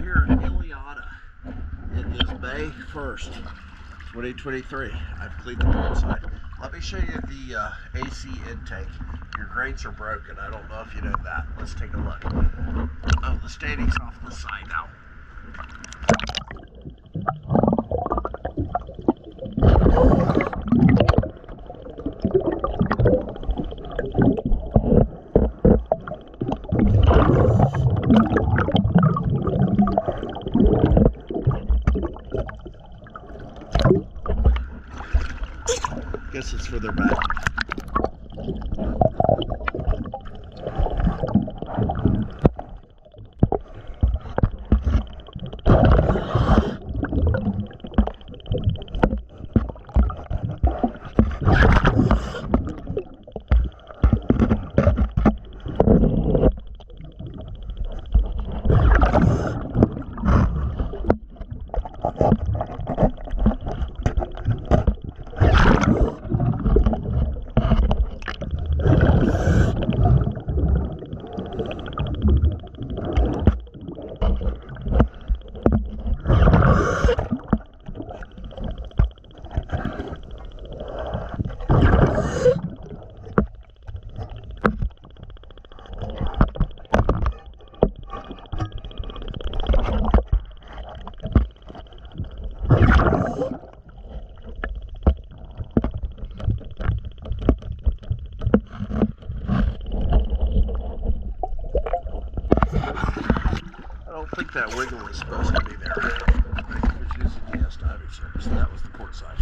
here in Ileana. It is May 1st, 2023. I've cleaned the port side. Let me show you the AC intake. Your grates are broken. I don't know if you know that. Let's take a look. Oh, the standing's off the side now. Guess it's for their back. I don't think that wiggle is supposed to be there. It's using the diving service. That was the port side.